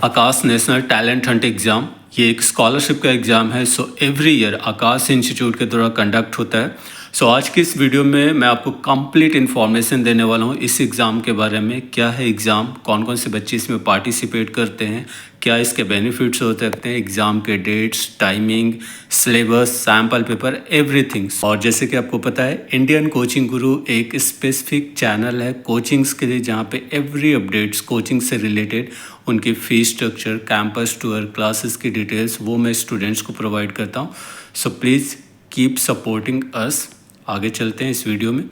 आकाश national talent Hunt exam ये एक scholarship का एग्ज़ाम है। सो एवरी ईयर आकाश इंस्टीट्यूट के द्वारा कंडक्ट होता है। सो आज की इस वीडियो में मैं आपको कंप्लीट इन्फॉर्मेशन देने वाला हूँ इस एग्ज़ाम के बारे में। क्या है एग्ज़ाम, कौन कौन से बच्चे इसमें पार्टिसिपेट करते हैं, क्या इसके बेनिफिट्स हो सकते हैं, एग्ज़ाम के dates, timing, syllabus, sample paper, everything. और जैसे कि आपको पता है इंडियन कोचिंग गुरु एक स्पेसिफिक चैनल है कोचिंग्स के लिए, जहाँ पे एवरी अपडेट्स कोचिंग से रिलेटेड, उनकी fees structure, campus tour, classes की डिटेल्स, वो मैं स्टूडेंट्स को प्रोवाइड करता हूँ। So please keep supporting us. आगे चलते हैं इस वीडियो में।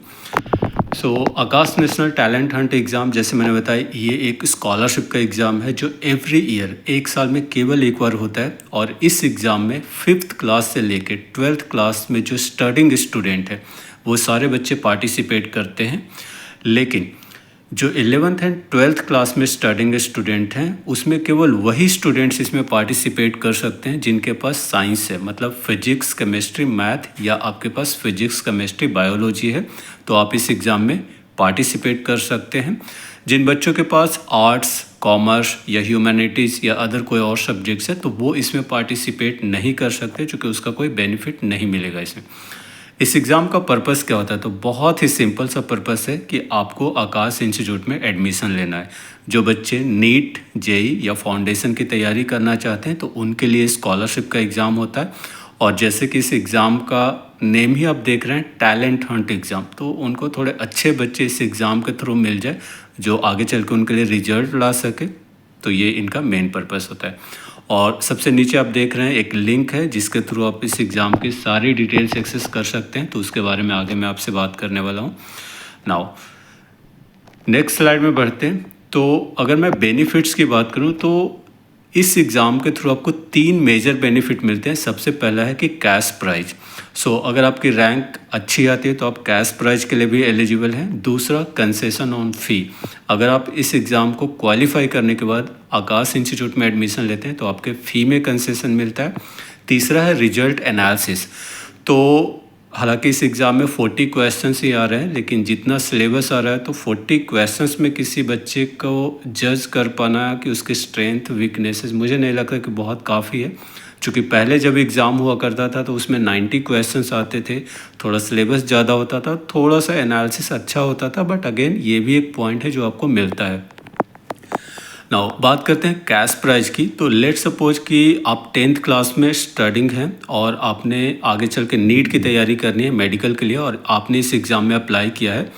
सो आकाश नेशनल टैलेंट हंट एग्ज़ाम, जैसे मैंने बताया, ये एक स्कॉलरशिप का एग्ज़ाम है जो एवरी ईयर एक साल में केवल एक बार होता है। और इस एग्ज़ाम में 5th क्लास से लेकर 12th क्लास में जो स्टडिंग स्टूडेंट है वो सारे बच्चे पार्टिसिपेट करते हैं। लेकिन जो 11th एंड 12th क्लास में स्टडिंग स्टूडेंट हैं उसमें केवल वही स्टूडेंट्स इसमें पार्टिसिपेट कर सकते हैं जिनके पास साइंस है, मतलब फिजिक्स, केमिस्ट्री, मैथ, या आपके पास फिजिक्स, केमिस्ट्री, बायोलॉजी है तो आप इस एग्ज़ाम में पार्टिसिपेट कर सकते हैं। जिन बच्चों के पास आर्ट्स, कॉमर्स या ह्यूमैनिटीज़ या अदर कोई और सब्जेक्ट्स है तो वो इसमें पार्टिसिपेट नहीं कर सकते, क्योंकि उसका कोई बेनिफिट नहीं मिलेगा इसमें। इस एग्ज़ाम का पर्पस क्या होता है? तो बहुत ही सिंपल सा पर्पस है कि आपको आकाश इंस्टीट्यूट में एडमिशन लेना है। जो बच्चे नीट, जेई या फाउंडेशन की तैयारी करना चाहते हैं तो उनके लिए स्कॉलरशिप का एग्ज़ाम होता है। और जैसे कि इस एग्ज़ाम का नेम ही आप देख रहे हैं, टैलेंट हंट एग्ज़ाम, तो उनको थोड़े अच्छे बच्चे इस एग्ज़ाम के थ्रू मिल जाए जो आगे चल के उनके लिए रिजल्ट ला सके, तो ये इनका मेन पर्पस होता है। और सबसे नीचे आप देख रहे हैं एक लिंक है जिसके थ्रू आप इस एग्ज़ाम की सारी डिटेल्स एक्सेस कर सकते हैं, तो उसके बारे में आगे मैं आपसे बात करने वाला हूँ। नाउ नेक्स्ट स्लाइड में बढ़ते हैं। तो अगर मैं बेनिफिट्स की बात करूँ तो इस एग्ज़ाम के थ्रू आपको 3 मेजर बेनिफिट मिलते हैं। सबसे पहला है कि कैश प्राइज। सो अगर आपकी रैंक अच्छी आती है तो आप कैश प्राइज के लिए भी एलिजिबल हैं। दूसरा, कंसेशन ऑन फ़ी। अगर आप इस एग्ज़ाम को क्वालिफाई करने के बाद आकाश इंस्टीट्यूट में एडमिशन लेते हैं तो आपके फ़ी में कंसेशन मिलता है। तीसरा है रिजल्ट एनालिसिस। तो हालांकि इस एग्ज़ाम में 40 क्वेश्चंस ही आ रहे हैं, लेकिन जितना सिलेबस आ रहा है तो 40 क्वेश्चंस में किसी बच्चे को जज कर पाना कि उसके स्ट्रेंथ, वीकनेसेस, मुझे नहीं लगता कि बहुत काफ़ी है। क्योंकि पहले जब एग्ज़ाम हुआ करता था तो उसमें 90 क्वेश्चंस आते थे, थोड़ा सिलेबस ज़्यादा होता था, थोड़ा सा एनालिसिस अच्छा होता था, बट अगेन ये भी एक पॉइंट है जो आपको मिलता है। नाउ बात करते हैं कैश प्राइज की। तो लेट सपोज कि आप 10th क्लास में स्टडिंग हैं और आपने आगे चल के नीट की तैयारी करनी है मेडिकल के लिए, और आपने इस एग्ज़ाम में अप्लाई किया है।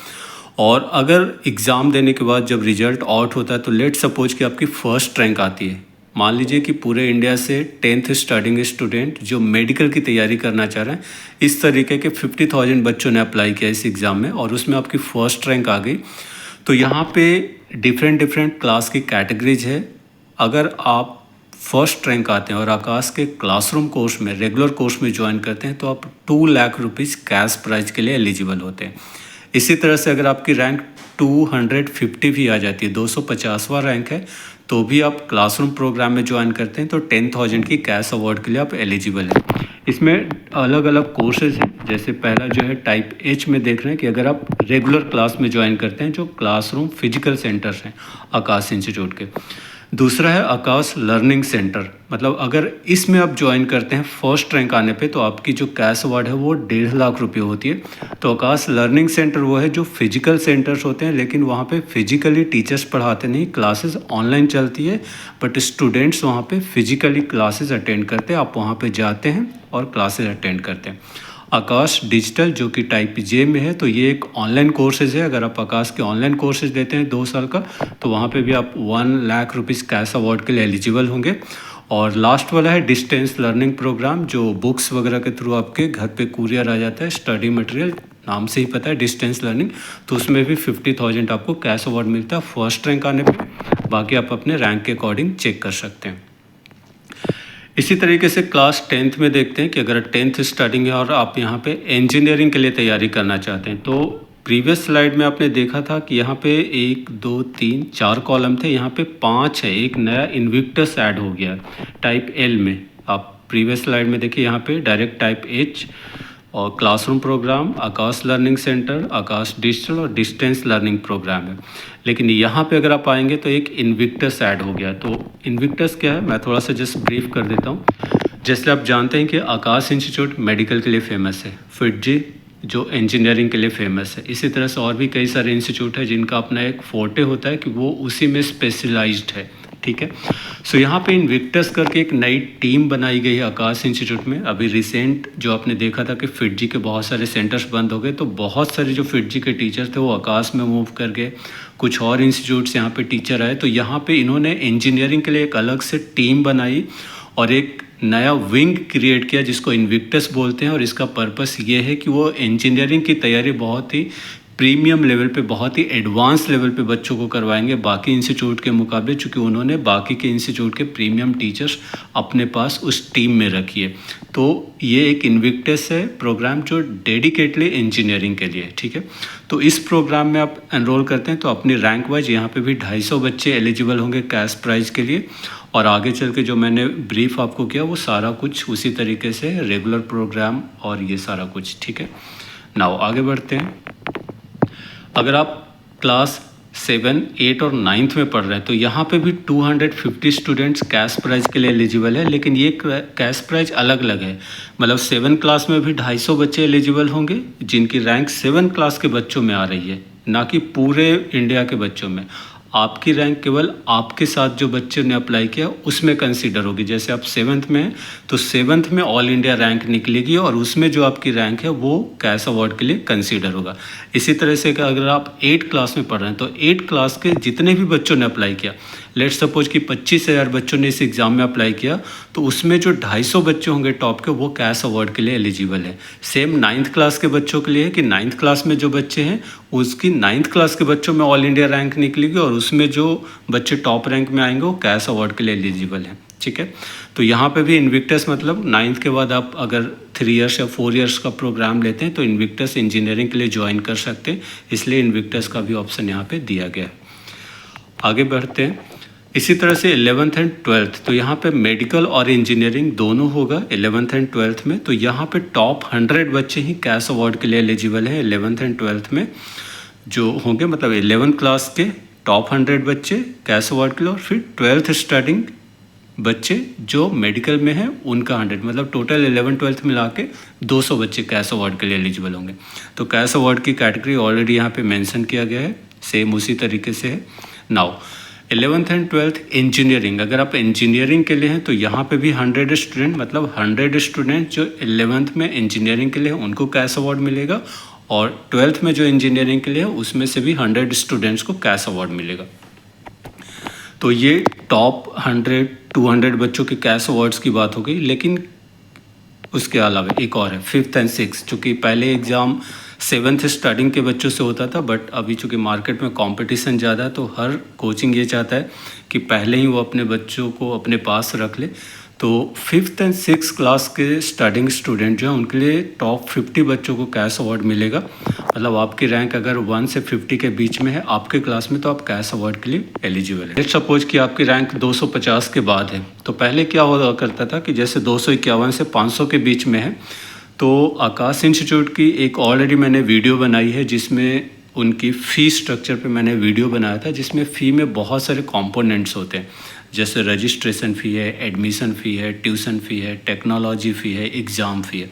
और अगर एग्ज़ाम देने के बाद जब रिजल्ट आउट होता है तो लेट सपोज कि आपकी फ़र्स्ट रैंक आती है। मान लीजिए कि पूरे इंडिया से 10th स्टडिंग स्टूडेंट जो मेडिकल की तैयारी करना चाह रहे हैं, इस तरीके के 50,000 बच्चों ने अप्लाई किया इस एग्ज़ाम में और उसमें आपकी फ़र्स्ट रैंक आ गई। तो यहाँ पे डिफरेंट क्लास की कैटेगरीज है। अगर आप फर्स्ट रैंक आते हैं और आकाश के क्लासरूम कोर्स में, रेगुलर कोर्स में ज्वाइन करते हैं तो आप 2 लाख रुपीज़ कैश प्राइज के लिए एलिजिबल होते हैं। इसी तरह से अगर आपकी रैंक 250 भी आ जाती है, 250वां रैंक है, तो भी आप क्लासरूम प्रोग्राम में ज्वाइन करते हैं तो 10,000 की कैश अवार्ड के लिए आप एलिजिबल हैं। इसमें अलग अलग कोर्सेज हैं। जैसे पहला जो है टाइप एच में देख रहे हैं कि अगर आप रेगुलर क्लास में ज्वाइन करते हैं, जो क्लासरूम फिजिकल सेंटर्स हैं आकाश इंस्टीट्यूट के। दूसरा है आकाश लर्निंग सेंटर, मतलब अगर इसमें आप ज्वाइन करते हैं फर्स्ट रैंक आने पे तो आपकी जो कैश अवार्ड है वो 1.5 लाख रुपये होती है। तो आकाश लर्निंग सेंटर वो है जो फिजिकल सेंटर्स होते हैं, लेकिन वहाँ पे फिजिकली टीचर्स पढ़ाते नहीं, क्लासेस ऑनलाइन चलती है, बट स्टूडेंट्स वहाँ पे फिजिकली क्लासेस अटेंड करते हैं। आप वहाँ पे जाते हैं और क्लासेस अटेंड करते हैं। आकाश डिजिटल जो कि टाइप जे में है, तो ये एक ऑनलाइन कोर्सेज है। अगर आप आकाश के ऑनलाइन कोर्सेज देते हैं 2 साल का तो वहाँ पे भी आप 1 लाख रुपीज़ कैश अवार्ड के लिए एलिजिबल होंगे। और लास्ट वाला है डिस्टेंस लर्निंग प्रोग्राम, जो बुक्स वगैरह के थ्रू आपके घर पे कुरियर आ जाता है, स्टडी मटेरियल, नाम से ही पता है डिस्टेंस लर्निंग। तो उसमें भी 50,000 आपको कैश अवार्ड मिलता है फर्स्ट रैंक आने पर। बाकी आप अपने रैंक के अकॉर्डिंग चेक कर सकते हैं। इसी तरीके से क्लास 10th में देखते हैं कि अगर 10th स्टार्टिंग है और आप यहाँ पे इंजीनियरिंग के लिए तैयारी करना चाहते हैं, तो प्रीवियस स्लाइड में आपने देखा था कि यहाँ पे 1 2 3 4 कॉलम थे, यहाँ पे 5 है। एक नया इन्विक्टस ऐड हो गया टाइप एल में। आप प्रीवियस स्लाइड में देखिए यहाँ पे डायरेक्ट टाइप एच और क्लासरूम प्रोग्राम, आकाश लर्निंग सेंटर, आकाश डिजिटल और डिस्टेंस लर्निंग प्रोग्राम है। लेकिन यहाँ पे अगर आप आएंगे तो एक इन्विक्टस ऐड हो गया। तो इन्विक्टस क्या है मैं थोड़ा सा जस्ट ब्रीफ कर देता हूँ। जैसे आप जानते हैं कि आकाश इंस्टीट्यूट मेडिकल के लिए फेमस है, फिटजी जो इंजीनियरिंग के लिए फेमस है, इसी तरह से और भी कई सारे इंस्टीट्यूट है जिनका अपना एक फोर्टे होता है कि वो उसी में स्पेशलाइज्ड है। ठीक है, सो यहाँ पे इन्विक्टस करके एक नई टीम बनाई गई है आकाश इंस्टीट्यूट में। अभी रिसेंट जो आपने देखा था कि फिटजी के बहुत सारे सेंटर्स बंद हो गए, तो बहुत सारे जो फिटजी के टीचर थे वो आकाश में मूव कर गए, कुछ और इंस्टीट्यूट्स यहाँ पे टीचर आए। तो यहाँ पे इन्होंने इंजीनियरिंग के लिए एक अलग से टीम बनाई और एक नया विंग क्रिएट किया जिसको इन्विक्टस बोलते हैं। और इसका पर्पस ये है कि वो इंजीनियरिंग की तैयारी बहुत ही प्रीमियम लेवल पे, बहुत ही एडवांस लेवल पे बच्चों को करवाएंगे बाकी इंस्टीट्यूट के मुकाबले, चूँकि उन्होंने बाकी के इंस्टीट्यूट के प्रीमियम टीचर्स अपने पास उस टीम में रखी है। तो ये एक इन्विक्टस है प्रोग्राम जो डेडिकेटली इंजीनियरिंग के लिए। ठीक है, तो इस प्रोग्राम में आप एनरोल करते हैं तो अपनी रैंक वाइज यहाँ पे भी 250 बच्चे एलिजिबल होंगे कैश प्राइज के लिए। और आगे चल के जो मैंने ब्रीफ आपको किया वो सारा कुछ उसी तरीके से रेगुलर प्रोग्राम और ये सारा कुछ। ठीक है, नाउ आगे बढ़ते हैं। अगर आप क्लास 7, 8 और 9th में पढ़ रहे हैं तो यहाँ पे भी 250 स्टूडेंट्स कैश प्राइज के लिए एलिजिबल है, लेकिन ये कैश प्राइज अलग अलग है। मतलब 7 क्लास में भी 250 बच्चे एलिजिबल होंगे जिनकी रैंक 7 क्लास के बच्चों में आ रही है, ना कि पूरे इंडिया के बच्चों में। आपकी रैंक केवल आपके साथ जो बच्चे ने अप्लाई किया उसमें कंसीडर होगी। जैसे आप 7th में हैं तो 7th में ऑल इंडिया रैंक निकलेगी और उसमें जो आपकी रैंक है वो कैश अवार्ड के लिए कंसीडर होगा। इसी तरह से अगर आप 8 क्लास में पढ़ रहे हैं तो 8 क्लास के जितने भी बच्चों ने अप्लाई किया, लेट सपोज कि 25,000 बच्चों ने इस एग्ज़ाम में अप्लाई किया, तो उसमें जो 250 बच्चे होंगे टॉप के वो कैश अवार्ड के लिए एलिजिबल है। सेम 9th क्लास के बच्चों के लिए है कि 9th क्लास में जो बच्चे हैं उसकी 9th क्लास के बच्चों में ऑल इंडिया रैंक निकलेगी और उसमें जो बच्चे टॉप रैंक में आएंगे वो कैश अवार्ड के लिए एलिजिबल हैं। ठीक है, तो यहाँ पे भी इन्विक्टस मतलब 9th के बाद आप अगर 3 इयर्स या 4 इयर्स का प्रोग्राम लेते हैं तो इन्विक्टस इंजीनियरिंग के लिए ज्वाइन कर सकते हैं, इसलिए इन्विक्टस का भी ऑप्शन यहाँ पे दिया गया है। आगे बढ़ते हैं। इसी तरह से 11th एंड 12th, तो यहाँ पे मेडिकल और इंजीनियरिंग दोनों होगा 11th एंड 12th में। तो यहाँ पे टॉप 100 बच्चे ही कैश अवार्ड के लिए एलिजिबल हैं 11th एंड 12th में जो होंगे, मतलब 11th क्लास के टॉप 100 बच्चे कैश अवार्ड के लिए, और फिर 12th स्टार्टिंग बच्चे जो मेडिकल में हैं उनका 100, मतलब टोटल 11th 12th मिला के 200 बच्चे कैश अवार्ड के लिए एलिजिबल होंगे। तो कैश अवार्ड की कैटेगरी ऑलरेडी यहाँ पे मेंशन किया गया है, सेम उसी तरीके से है। Now 11th and 12th engineering, अगर आप इंजीनियरिंग के लिए हैं तो यहाँ पे भी 100 स्टूडेंट, मतलब 100 स्टूडेंट जो 11th में इंजीनियरिंग के लिए उनको कैश अवार्ड मिलेगा, और 12th में जो इंजीनियरिंग के लिए है उसमें से भी 100 स्टूडेंट्स को कैश अवार्ड मिलेगा। तो ये टॉप 100 200 बच्चों के कैश अवार्ड्स की बात हो गई। लेकिन उसके अलावा एक और है 5th एंड 6th, चूँकि पहले एग्ज़ाम 7th स्टार्टिंग के बच्चों से होता था, बट अभी चूँकि मार्केट में कंपटीशन ज़्यादा है तो हर कोचिंग ये चाहता है कि पहले ही वो अपने बच्चों को अपने पास रख ले। तो 5th एंड 6th क्लास के स्टार्टिंग स्टूडेंट जो है उनके लिए टॉप 50 बच्चों को कैश अवार्ड मिलेगा। मतलब आपकी रैंक अगर 1 से 50 के बीच में है आपके क्लास में तो आप कैश अवार्ड के लिए एलिजिबल है। लेट्स सपोज कि आपकी रैंक 250 के बाद है, तो पहले क्या हुआ करता था कि जैसे 251 से 500 के बीच में है तो आकाश इंस्टीट्यूट की एक ऑलरेडी मैंने वीडियो बनाई है जिसमें उनकी फ़ी स्ट्रक्चर पे मैंने वीडियो बनाया था, जिसमें फ़ी में बहुत सारे कंपोनेंट्स होते हैं, जैसे रजिस्ट्रेशन फ़ी है, एडमिशन फ़ी है, ट्यूशन फ़ी है, टेक्नोलॉजी फ़ी है, एग्ज़ाम फ़ी है।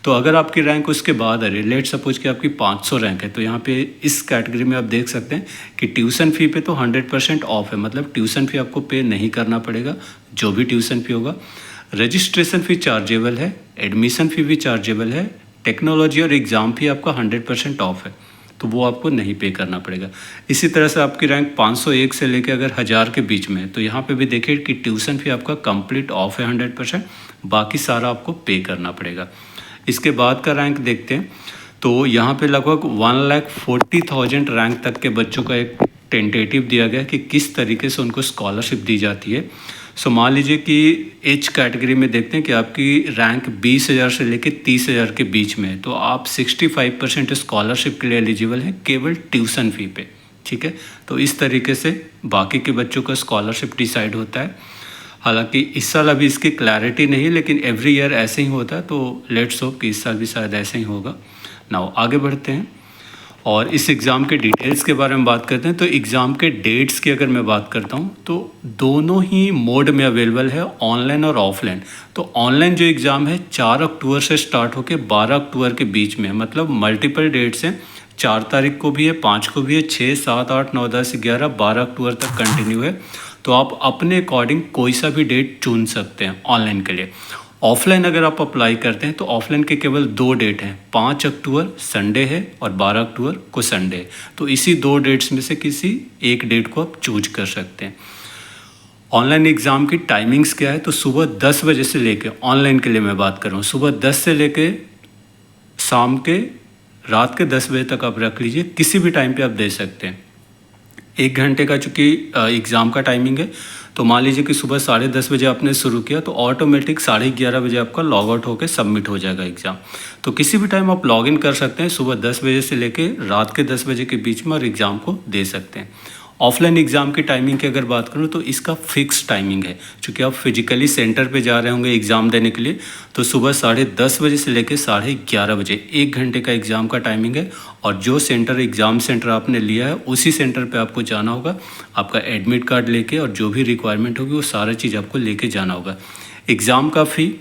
तो अगर आपकी रैंक उसके बाद आ रही है, लेट सपोज कि आपकी 500 रैंक है, तो यहाँ पे इस कैटेगरी में आप देख सकते हैं कि ट्यूशन फ़ी पे तो 100% ऑफ है, मतलब ट्यूशन फ़ी आपको पे नहीं करना पड़ेगा, जो भी ट्यूशन फ़ी होगा। रजिस्ट्रेशन फ़ी चार्जेबल है, एडमिशन फ़ी भी चार्जेबल है, टेक्नोलॉजी और एग्ज़ाम फ़ी आपका 100% ऑफ है, तो वो आपको नहीं पे करना पड़ेगा। इसी तरह से आपकी रैंक 501 से लेकर अगर 1000 के बीच में है तो यहाँ पे भी देखिए कि ट्यूशन फ़ी आपका कंप्लीट ऑफ है 100%, बाकी सारा आपको पे करना पड़ेगा। इसके बाद का रैंक देखते हैं तो यहाँ पे लगभग 1,40,000 रैंक तक के बच्चों का एक टेंटेटिव दिया गया कि किस तरीके से उनको स्कॉलरशिप दी जाती है। सो मान लीजिए कि एच कैटेगरी में देखते हैं कि आपकी रैंक 20,000 से लेकर 30,000 के बीच में है, तो आप 65% स्कॉलरशिप के लिए एलिजिबल हैं केवल ट्यूशन फ़ी पे। ठीक है, तो इस तरीके से बाकी के बच्चों का स्कॉलरशिप डिसाइड होता है। हालांकि इस साल अभी इसकी क्लैरिटी नहीं है, लेकिन एवरी ईयर ऐसे ही होता है, तो लेट्स होप कि इस साल भी शायद ऐसे ही होगा। नाउ आगे बढ़ते हैं। और इस एग्ज़ाम के डिटेल्स के बारे में बात करते हैं। तो एग्ज़ाम के डेट्स की अगर मैं बात करता हूँ तो दोनों ही मोड में अवेलेबल है, ऑनलाइन और ऑफलाइन। तो ऑनलाइन जो एग्ज़ाम है 4 अक्टूबर से स्टार्ट होकर 12 अक्टूबर के बीच में, मतलब मल्टीपल डेट्स हैं। 4 तारीख को भी है, 5 को भी है, 6, 7, 8, 9, 10, 11, 12 अक्टूबर तक कंटिन्यू है। तो आप अपने अकॉर्डिंग कोई सा भी डेट चुन सकते हैं ऑनलाइन के लिए। ऑफलाइन अगर आप अप्लाई करते हैं तो ऑफलाइन के केवल 2 डेट हैं, 5 अक्टूबर संडे है और 12 अक्टूबर को संडे है। तो इसी 2 डेट्स में से किसी एक डेट को आप चूज कर सकते हैं। ऑनलाइन एग्ज़ाम की टाइमिंग्स क्या है, तो सुबह 10 बजे से लेके, ऑनलाइन के लिए मैं बात कर रहा हूँ, सुबह 10 से लेके शाम के रात के 10 बजे तक आप रख लीजिए, किसी भी टाइम पे आप दे सकते हैं। 1 घंटे का चूँकि एग्ज़ाम का टाइमिंग है, तो मान लीजिए कि सुबह 10:30 बजे आपने शुरू किया तो ऑटोमेटिक 11:30 बजे आपका लॉग आउट होकर सबमिट हो जाएगा एग्ज़ाम। तो किसी भी टाइम आप लॉग इन कर सकते हैं, सुबह 10 बजे से लेके रात के 10 बजे के बीच में, और एग्ज़ाम को दे सकते हैं। ऑफलाइन एग्ज़ाम की टाइमिंग की अगर बात करूँ तो इसका फिक्स टाइमिंग है, क्योंकि आप फिजिकली सेंटर पे जा रहे होंगे एग्ज़ाम देने के लिए। तो सुबह 10:30 बजे से लेकर 11:30 बजे 1 घंटे का एग्ज़ाम का टाइमिंग है। और जो सेंटर, एग्ज़ाम सेंटर आपने लिया है, उसी सेंटर पे आपको जाना होगा, आपका एडमिट कार्ड लेके, और जो भी रिक्वायरमेंट होगी वो सारा चीज़ आपको लेके जाना होगा। एग्ज़ाम का फ़ी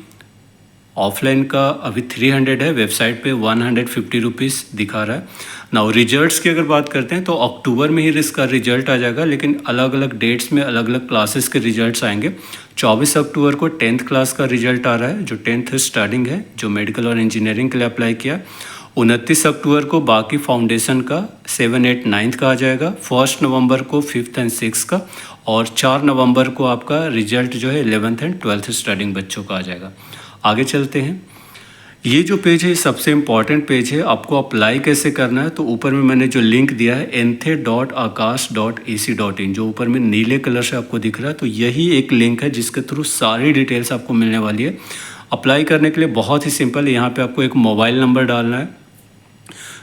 ऑफलाइन का अभी 300 है, वेबसाइट पे 150 रुपीज़ दिखा रहा है। नाउ रिजल्ट्स की अगर बात करते हैं तो अक्टूबर में ही इसका रिजल्ट आ जाएगा, लेकिन अलग अलग डेट्स में अलग अलग क्लासेस के रिजल्ट्स आएंगे। 24 अक्टूबर को 10th क्लास का रिजल्ट आ रहा है, जो 10th स्टार्टिंग है, जो मेडिकल और इंजीनियरिंग के लिए अप्लाई किया। 29 अक्टूबर को बाकी फाउंडेशन का 7, 8, 9th का आ जाएगा। 1 नवंबर को 5th एंड 6th का, और 4 नवंबर को आपका रिजल्ट जो है 11th एंड 12th स्टार्टिंग बच्चों का आ जाएगा। आगे चलते हैं। ये जो पेज है सबसे इम्पॉर्टेंट पेज है। आपको अप्लाई कैसे करना है, तो ऊपर में मैंने जो लिंक दिया है enthe.aakash.ac.in, जो ऊपर में नीले कलर से आपको दिख रहा है, तो यही एक लिंक है जिसके थ्रू सारी डिटेल्स आपको मिलने वाली है। अप्लाई करने के लिए बहुत ही सिंपल है। यहाँ पे आपको एक मोबाइल नंबर डालना है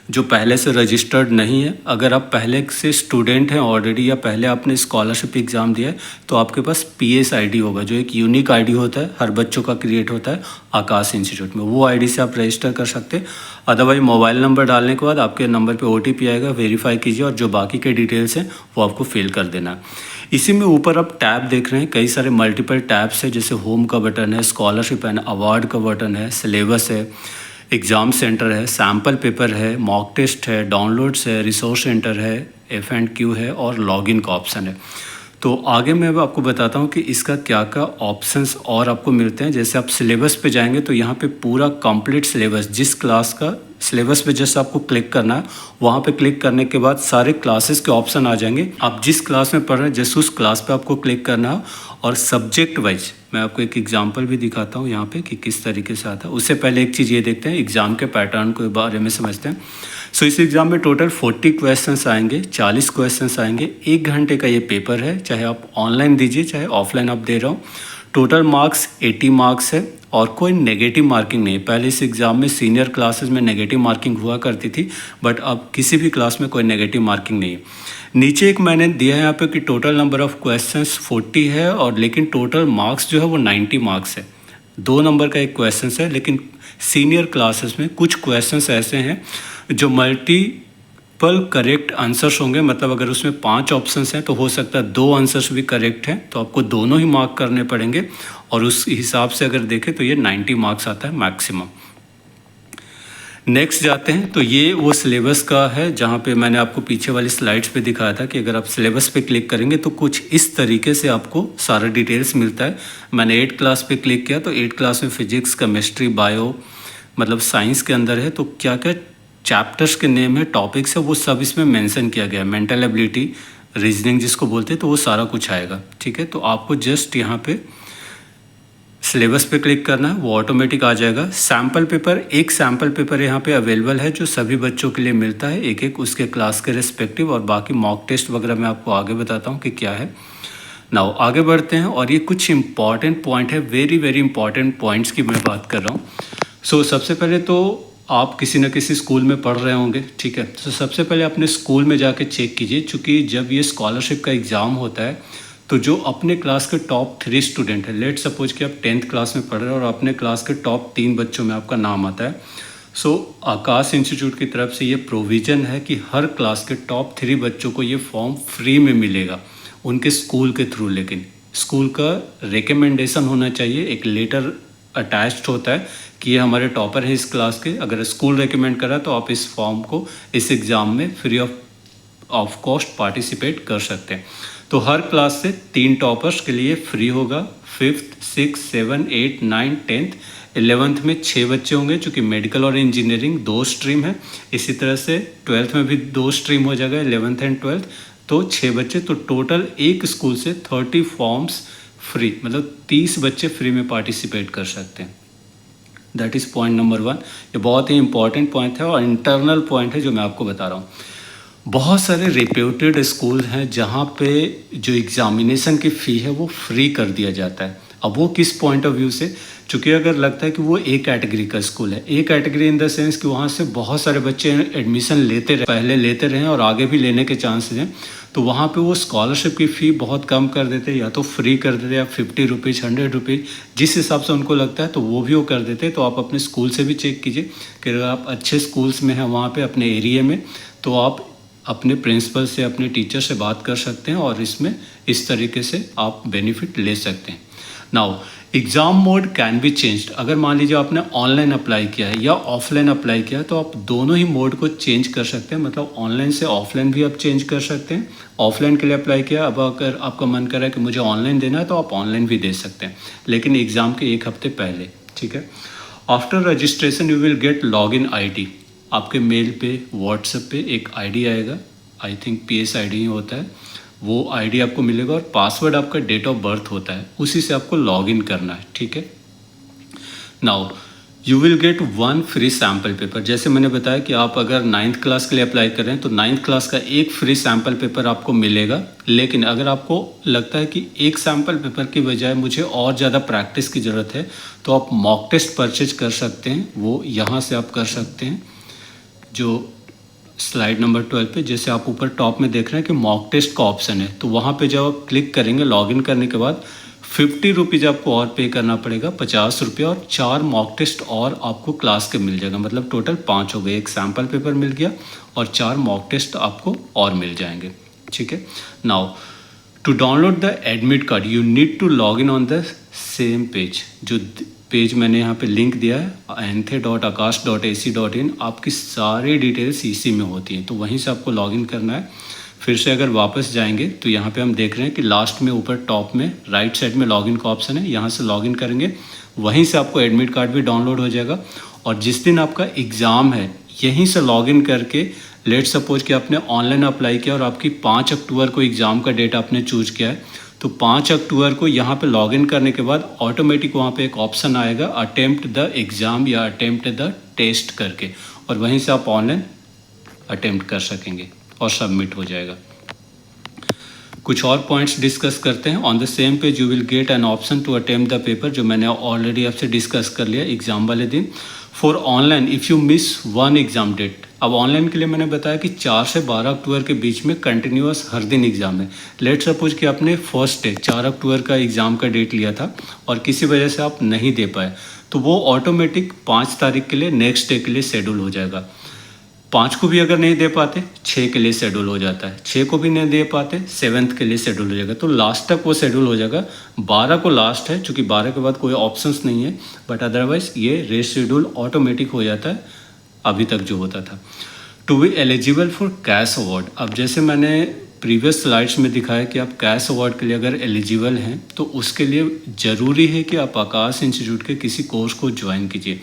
जो पहले से रजिस्टर्ड नहीं है। अगर आप पहले से स्टूडेंट हैं ऑलरेडी, या पहले आपने स्कॉलरशिप एग्ज़ाम दिया है, तो आपके पास PS ID होगा, जो एक यूनिक ID होता है, हर बच्चों का क्रिएट होता है आकाश इंस्टीट्यूट में। वो ID से आप रजिस्टर कर सकते हैं। अदरवाइज मोबाइल नंबर डालने के बाद आपके नंबर पे OTP आएगा, वेरीफाई कीजिए, और जो बाकी के डिटेल्स हैं वो आपको फिल कर देना है। इसी में ऊपर आप टैब देख रहे हैं, कई सारे मल्टीपल टैब्स है, जैसे होम का बटन है, स्कॉलरशिप एंड अवार्ड का बटन है, सिलेबस है, एग्ज़ाम सेंटर है, सैम्पल पेपर है, मॉक टेस्ट है, डाउनलोड्स है, रिसोर्स सेंटर है, F&Q है, और लॉगिन का ऑप्शन है। तो आगे मैं अब आपको बताता हूँ कि इसका क्या क्या ऑप्शंस और आपको मिलते हैं। जैसे आप सिलेबस पे जाएंगे तो यहाँ पे पूरा कंप्लीट सिलेबस, जिस क्लास का सिलेबस पे जस्ट आपको क्लिक करना है, वहाँ पे क्लिक करने के बाद सारे क्लासेस के ऑप्शन आ जाएंगे। आप जिस क्लास में पढ़ रहे हैं जस्ट उस क्लास पे आपको क्लिक करना है। और सब्जेक्ट वाइज मैं आपको एक एग्जांपल भी दिखाता हूँ यहाँ पे कि किस तरीके से आता है। उससे पहले एक चीज़ ये देखते हैं, एग्ज़ाम के पैटर्न के बारे में समझते हैं। सो इस एग्ज़ाम में टोटल 40 क्वेश्चंस आएंगे, 40 क्वेश्चंस आएंगे। 1 घंटे का ये पेपर है, चाहे आप ऑनलाइन दीजिए चाहे ऑफलाइन आप दे रहा हूँ। टोटल मार्क्स 80 मार्क्स है, और कोई नेगेटिव मार्किंग नहीं। पहले इस एग्ज़ाम में सीनियर क्लासेस में नेगेटिव मार्किंग हुआ करती थी, बट अब किसी भी क्लास में कोई नेगेटिव मार्किंग नहीं है। नीचे एक मैंने दिया है यहाँ पे कि टोटल नंबर ऑफ़ क्वेश्चंस 40 है, और लेकिन टोटल मार्क्स जो है वो 90 मार्क्स है। 2 नंबर का एक क्वेश्चन है, लेकिन सीनियर क्लासेस में कुछ क्वेश्चंस ऐसे हैं जो मल्टीपल करेक्ट आंसर्स होंगे। मतलब अगर उसमें 5 ऑप्शंस हैं तो हो सकता है 2 आंसर्स भी करेक्ट हैं, तो आपको दोनों ही मार्क करने पड़ेंगे। और उस हिसाब से अगर देखें तो ये 90 मार्क्स आता है मैक्सिमम। नेक्स्ट जाते हैं, तो ये वो सिलेबस का है जहाँ पे मैंने आपको पीछे वाली स्लाइड्स पे दिखाया था कि अगर आप सिलेबस पे क्लिक करेंगे तो कुछ इस तरीके से आपको सारा डिटेल्स मिलता है। मैंने 8 क्लास पे क्लिक किया तो 8 क्लास में फिजिक्स, केमिस्ट्री, बायो, मतलब साइंस के अंदर है, तो क्या क्या चैप्टर्स के नेम है, टॉपिक्स है, वो सब इसमें मेंशन किया गया है। मेंटल एबिलिटी, रीजनिंग जिसको बोलते हैं, तो वो सारा कुछ आएगा। ठीक है, तो आपको जस्ट यहाँ पे सिलेबस पे क्लिक करना है, वो ऑटोमेटिक आ जाएगा। सैम्पल पेपर, एक सैम्पल पेपर यहाँ पे अवेलेबल है जो सभी बच्चों के लिए मिलता है, एक एक उसके क्लास के रिस्पेक्टिव, और बाकी मॉक टेस्ट वगैरह मैं आपको आगे बताता हूँ कि क्या है। नाउ आगे बढ़ते हैं, और ये कुछ इंपॉर्टेंट पॉइंट है, वेरी वेरी इंपॉर्टेंट पॉइंट्स की मैं बात कर रहा हूँ। सो सबसे पहले तो आप किसी न किसी स्कूल में पढ़ रहे होंगे, ठीक है। तो सबसे पहले अपने स्कूल में जाके चेक कीजिए, चूँकि जब ये स्कॉलरशिप का एग्ज़ाम होता है तो जो अपने क्लास के टॉप 3 स्टूडेंट हैं, लेट सपोज कि आप 10th क्लास में पढ़ रहे हो और अपने क्लास के टॉप 3 बच्चों में आपका नाम आता है, सो आकाश इंस्टीट्यूट की तरफ से ये प्रोविज़न है कि हर क्लास के टॉप 3 बच्चों को ये फॉर्म फ्री में मिलेगा उनके स्कूल के थ्रू। लेकिन स्कूल का रिकमेंडेशन होना चाहिए, एक लेटर अटैच्ड होता है कि ये हमारे टॉपर हैं इस क्लास के। अगर स्कूल रिकमेंड करा तो आप इस फॉर्म को इस एग्ज़ाम में फ्री ऑफ कॉस्ट पार्टिसिपेट कर सकते हैं। तो हर क्लास से 3 टॉपर्स के लिए फ्री होगा। 5th 6th 7th 8th 9th 10th 11th में 6 बच्चे होंगे, चूँकि मेडिकल और इंजीनियरिंग 2 स्ट्रीम है। इसी तरह से 12th में भी 2 स्ट्रीम हो जाएगा, 11th एंड 12th, तो 6 बच्चे। तो टोटल एक स्कूल से 30 फॉर्म्स फ्री, मतलब 30 बच्चे फ्री में पार्टिसिपेट कर सकते हैं। That is point number 1। ये बहुत ही इंपॉर्टेंट पॉइंट है और इंटरनल पॉइंट है जो मैं आपको बता रहा हूँ। बहुत सारे रेप्यूटेड स्कूल हैं जहाँ पे जो एग्ज़ामिनेशन की फ़ी है वो फ्री कर दिया जाता है। अब वो किस पॉइंट ऑफ व्यू से, चूँकि अगर लगता है कि वो ए कैटेगरी का स्कूल है, A category in the sense कि वहाँ से बहुत सारे बच्चे एडमिशन लेते रहे, पहले लेते रहे और आगे भी लेने के चांसेस हैं, तो वहाँ पे वो स्कॉलरशिप की फ़ी बहुत कम कर देते, या तो फ्री कर देते, या 50 रुपीज़ 100 रुपीज़, जिस हिसाब से उनको लगता है तो वो भी वो कर देते। तो आप अपने स्कूल से भी चेक कीजिए कि अगर आप अच्छे स्कूल्स में हैं वहाँ पे अपने एरिया में, तो आप अपने प्रिंसिपल से, अपने टीचर से बात कर सकते हैं और इसमें इस तरीके से आप बेनिफिट ले सकते हैं। Now exam mode can be changed. अगर मान लीजिए आपने ऑनलाइन अप्लाई किया है या ऑफलाइन अप्लाई किया है, तो आप दोनों ही मोड को चेंज कर सकते हैं। मतलब ऑनलाइन से ऑफलाइन भी आप चेंज कर सकते हैं। ऑफलाइन के लिए अप्लाई किया, अब अगर आपका मन कर रहा है कि मुझे ऑनलाइन देना है तो आप ऑनलाइन भी दे सकते हैं, लेकिन एग्ज़ाम के 1 हफ्ते पहले, ठीक है। After registration you will gate login ID। आपके मेल पे, व्हाट्सएप पे एक ID आएगा, आई थिंक PS ID ही होता है, वो ID आपको मिलेगा और पासवर्ड आपका डेट ऑफ बर्थ होता है, उसी से आपको लॉगिन करना है, ठीक है। Now you will gate 1 free sample paper. जैसे मैंने बताया कि आप अगर 9th क्लास के लिए अप्लाई कर रहे हैं तो 9th क्लास का एक फ्री सैम्पल पेपर आपको मिलेगा। लेकिन अगर आपको लगता है कि एक सैम्पल पेपर की बजाय मुझे और ज़्यादा प्रैक्टिस की ज़रूरत है, तो आप मॉक टेस्ट परचेज कर सकते हैं। वो यहाँ से आप कर सकते हैं, जो स्लाइड नंबर 12 पे जैसे आप ऊपर टॉप में देख रहे हैं कि मॉक टेस्ट का ऑप्शन है, तो वहाँ पे जब आप क्लिक करेंगे लॉगिन करने के बाद 50 रुपीज़ आपको और पे करना पड़ेगा, 50 रुपये, और 4 मॉक टेस्ट और आपको क्लास के मिल जाएगा। मतलब टोटल 5 हो गए, एक सैम्पल पेपर मिल गया और 4 मॉक टेस्ट आपको और मिल जाएंगे, ठीक है। Now to download the admit card you need to log in on the same page. जो पेज मैंने यहाँ पे लिंक दिया है anthe.akash.ac.in, आपकी सारी डिटेल्स इसी में होती हैं, तो वहीं से आपको लॉगिन करना है। फिर से अगर वापस जाएंगे तो यहाँ पे हम देख रहे हैं कि लास्ट में ऊपर टॉप में राइट साइड में लॉगिन का ऑप्शन है, यहाँ से लॉगिन करेंगे, वहीं से आपको एडमिट कार्ड भी डाउनलोड हो जाएगा। और जिस दिन आपका एग्ज़ाम है यहीं से लॉगिन करके, लेट सपोज कि आपने ऑनलाइन अप्लाई किया और आपकी 5 अक्टूबर को एग्ज़ाम का डेट आपने चूज किया है, तो 5 अक्टूबर को यहाँ पे लॉगिन करने के बाद ऑटोमेटिक वहाँ पे एक ऑप्शन आएगा अटेम्प्ट द एग्ज़ाम या अटेम्प्ट द टेस्ट करके, और वहीं से आप ऑनलाइन अटेम्प्ट कर सकेंगे और सबमिट हो जाएगा। कुछ और पॉइंट्स डिस्कस करते हैं। On the same page you will get an option to attempt the paper, जो मैंने ऑलरेडी आपसे डिस्कस कर लिया एग्ज़ाम वाले दिन। For online if you miss 1 exam date. अब ऑनलाइन के लिए मैंने बताया कि 4 से 12 अक्टूबर के बीच में कंटिन्यूअस हर दिन एग्ज़ाम है। लेट सपोज कि आपने फर्स्ट डे 4 अक्टूबर का एग्ज़ाम का डेट लिया था और किसी वजह से आप नहीं दे पाए, तो वो ऑटोमेटिक 5 तारीख के लिए नेक्स्ट डे के लिए शेड्यूल हो जाएगा। 5 को भी अगर नहीं दे पाते 6 के लिए शेड्यूल हो जाता है, 6 को भी नहीं दे पाते 7th के लिए शेड्यूल हो जाएगा, तो लास्ट तक वो शेड्यूल हो जाएगा। 12 को लास्ट है, चूँकि 12 के बाद कोई ऑप्शंस नहीं है, बट अदरवाइज़ ये रेशेड्यूल ऑटोमेटिक हो जाता है अभी तक जो होता था। To be eligible for cash award. अब जैसे मैंने प्रीवियस स्लाइड्स में दिखाया कि आप कैश अवार्ड के लिए अगर एलिजिबल हैं तो उसके लिए ज़रूरी है कि आप आकाश इंस्टीट्यूट के किसी कोर्स को ज्वाइन कीजिए,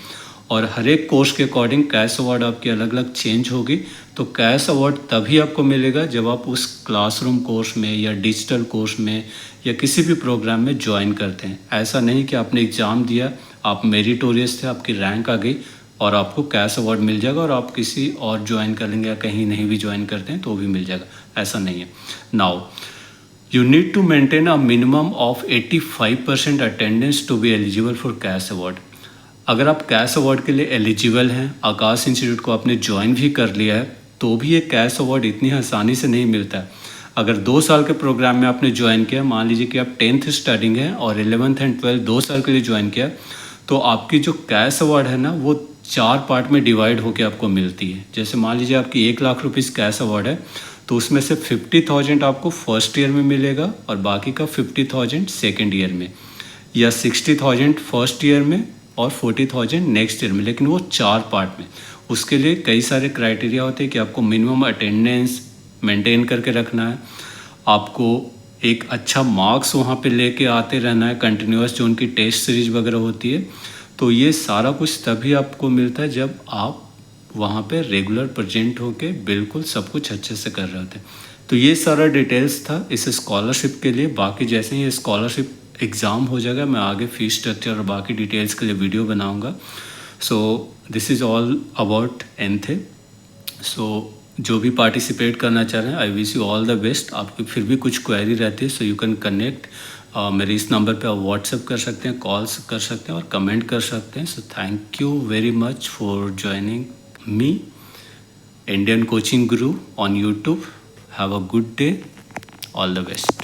और हर एक कोर्स के अकॉर्डिंग कैश अवार्ड आपकी अलग अलग चेंज होगी। तो कैश अवार्ड तभी आपको मिलेगा जब आप उस क्लासरूम कोर्स में या डिजिटल कोर्स में या किसी भी प्रोग्राम में ज्वाइन करते हैं। ऐसा नहीं कि आपने एग्ज़ाम दिया, आप मेरिटोरियस थे, आपकी रैंक आ गई और आपको कैश अवार्ड मिल जाएगा और आप किसी और ज्वाइन कर लेंगे या कहीं नहीं भी ज्वाइन करते हैं तो भी मिल जाएगा, ऐसा नहीं है। Now you need to maintain a minimum of 85% attendance to be eligible for cash award. अगर आप कैश अवार्ड के लिए एलिजिबल हैं, आकाश इंस्टीट्यूट को आपने ज्वाइन भी कर लिया है, तो भी ये कैश अवार्ड इतनी आसानी से नहीं मिलता है। अगर 2 साल के प्रोग्राम में आपने ज्वाइन किया, मान लीजिए कि आप 10th स्टडिंग है और 11th एंड 12th 2 साल के लिए ज्वाइन किया, तो आपकी जो कैश अवार्ड है ना वो 4 पार्ट में डिवाइड होकर आपको मिलती है। जैसे मान लीजिए आपकी 1 लाख रुपीज़ कैश अवार्ड है, तो उसमें से 50,000 आपको फर्स्ट ईयर में मिलेगा और बाकी का 50,000 सेकेंड ईयर में, या 60,000 फर्स्ट ईयर में और 40,000 नेक्स्ट ईयर में, लेकिन वो 4 पार्ट में। उसके लिए कई सारे क्राइटेरिया होते हैं कि आपको मिनिमम अटेंडेंस मेंटेन करके रखना है, आपको एक अच्छा मार्क्स वहाँ पे लेके आते रहना है कंटिन्यूस, जो उनकी टेस्ट सीरीज वगैरह होती है। तो ये सारा कुछ तभी आपको मिलता है जब आप वहाँ पे रेगुलर प्रेजेंट होके बिल्कुल सब कुछ अच्छे से कर रहे होते हैं। तो ये सारा डिटेल्स था इस स्कॉलरशिप के लिए। बाकी जैसे ही स्कॉलरशिप एग्ज़ाम हो जाएगा, मैं आगे फ़ीस स्ट्रक्चर और बाकी डिटेल्स के लिए वीडियो बनाऊँगा। So this is all about एनथे। सो जो भी पार्टिसिपेट करना चाह रहे हैं, I wish you all the best. आपकी फिर भी कुछ क्वेरी रहती है, सो यू कैन कनेक्ट। मेरे इस नंबर पे आप व्हाट्सएप कर सकते हैं, कॉल्स कर सकते हैं और कमेंट कर सकते हैं। So thank you very much for joining me, Indian Coaching Guru on YouTube. Have a good day. All the best.